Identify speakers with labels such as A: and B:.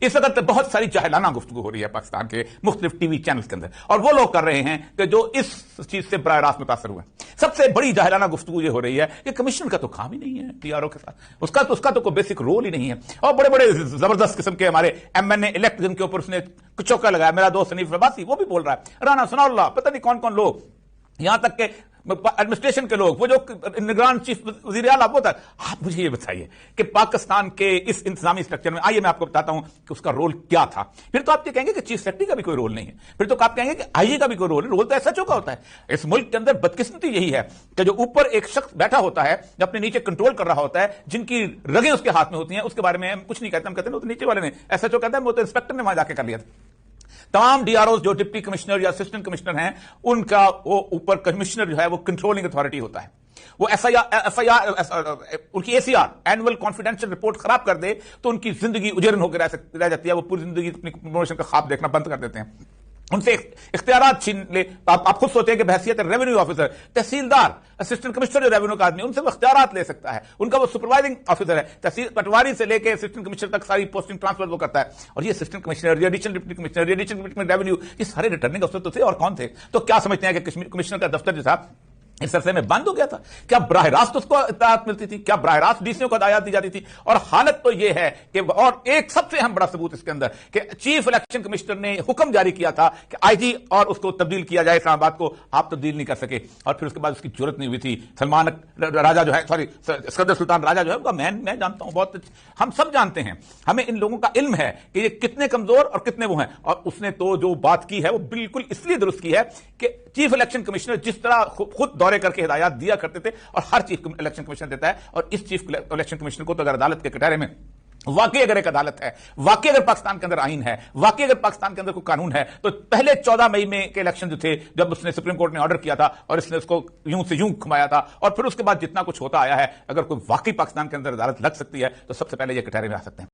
A: اس وقت بہت ساری جاہلانہ گفتگو ہو رہی ہے پاکستان کے مختلف ٹی وی چینلز کے اندر، اور وہ لوگ کر رہے ہیں کہ جو اس چیز سے براہ راست متاثر ہوئے ہیں۔ سب سے بڑی جاہلانہ گفتگو یہ ہو رہی ہے کہ کمیشن کا تو کام ہی نہیں ہے پی آر او کے ساتھ، اس کا تو کوئی بیسک رول ہی نہیں ہے، اور بڑے بڑے زبردست قسم کے ہمارے ایم این اے الیکٹ جن کے اوپر اس نے چوکا لگایا، میرا دوست حنیف عباسی وہ بھی بول رہا ہے، رانا ثناء اللہ، پتہ نہیں کون کون لوگ، یہاں تک کہ ایڈمنسٹریشن کے لوگ، وہ جو نگران چیف وزیر اعلیٰ وہ تھا۔ آپ مجھے یہ بتائیے کہ پاکستان کے اس انتظامی اسٹرکچر میں، آئیے میں آپ کو بتاتا ہوں کہ اس کا رول کیا تھا۔ پھر تو آپ یہ کہیں گے کہ چیف سیکرٹری کا بھی کوئی رول نہیں ہے، پھر تو آپ کہیں گے کہ آئی جی کا بھی کوئی رول ہے، رول تو ایسا چوکا ہوتا ہے۔ اس ملک کے اندر بدقسمتی یہی ہے کہ جو اوپر ایک شخص بیٹھا ہوتا ہے جو اپنے نیچے کنٹرول کر رہا ہوتا ہے، جن کی رگیں اس کے ہاتھ میں ہوتی ہیں، اس کے بارے میں ہم کچھ نہیں کہتے، ہم کہتے ہیں وہ تو نیچے والے نے ایسا چو کہتا ہے، وہ تو انسپیکٹر نے وہاں جا کے کر لیا تھا۔ تمام ڈی آر اوز جو ڈپٹی کمشنر یا اسسٹنٹ کمشنر ہیں، ان کا وہ اوپر کمشنر جو ہے وہ کنٹرولنگ اتھارٹی ہوتا ہے۔ وہ ایف آئی آر ان کی A C R annual confidential report خراب کر دے تو ان کی زندگی اجرن ہو کے رہ جاتی ہے، وہ پوری زندگی اپنی پروموشن کا خواب دیکھنا بند کر دیتے ہیں، ان سے اختیارات چھین لے۔ آپ خود سوچیں کہ بحیثیت ریونیو آفیسر، تحصیلدار، اسسٹنٹ کمشنر جو ریونیو کا آدمی، ان سے وہ اختیارات لے سکتا ہے، ان کا وہ سپروائزنگ آفیسر ہے، تحصیل پٹواری سے لے کے اسسٹنٹ کمشنر تک ساری پوسٹنگ ٹرانسفر وہ کرتا ہے۔ اور یہ اسسٹنٹ کمشنر، یہ ایڈیشنل ڈپٹی کمشنر، یہ ایڈیشنل ڈپٹی ریونیو، یہ سارے ریٹرننگ افسر تو تھے، اور کون تھے؟ تو کیا سمجھتے ہیں کہ کمشنر کا دفتر جو تھا اس عرصے میں بند ہو گیا تھا؟ کیا براہ راست اس کو اطلاعات ملتی تھی؟ کیا براہ راست ڈی سی او کو ہدایات دی جاتی تھی؟ اور حالت تو یہ ہے کہ، اور ایک سب سے اہم بڑا ثبوت اس کے اندر، کہ چیف الیکشن کمشنر نے حکم جاری کیا تھا کہ آئی جی اور اس کو تبدیل کیا جائے اسلام آباد کو، آپ تبدیل نہیں کر سکے، اور پھر اس کے بعد اس کی ضرورت نہیں ہوئی تھی۔ سلمان راجہ جو ہے، سوری اسکندر سلطان راجہ جو ہے، میں جانتا ہوں، بہت ہم سب جانتے ہیں، ہمیں ان لوگوں کا علم ہے کہ یہ کتنے کمزور اور کتنے وہ ہیں، اور اس نے تو جو بات کی ہے وہ بالکل اس لیے درست کی ہے کہ چیف الیکشن کمشنر جس طرح خود دورے کر کے ہدایات دیا کرتے تھے، اور ہر چیف الیکشن کمیشنر دیتا ہے، اور اس چیف الیکشن کمیشنر کو تو اگر عدالت کے کٹہرے میں واقعی اگر ایک عدالت ہے، واقعی اگر پاکستان کے اندر آئین ہے، واقعی اگر پاکستان کے اندر کوئی قانون ہے، تو پہلے 14 مئی میں کے الیکشن جو تھے، جب اس نے سپریم کورٹ نے آرڈر کیا تھا اور اس نے اس کو یوں سے یوں گھمایا تھا، اور پھر اس کے بعد جتنا کچھ ہوتا آیا ہے، اگر کوئی واقعی پاکستان کے اندر عدالت لگ سکتی ہے تو سب سے پہلے یہ کٹہرے میں آ سکتے ہیں۔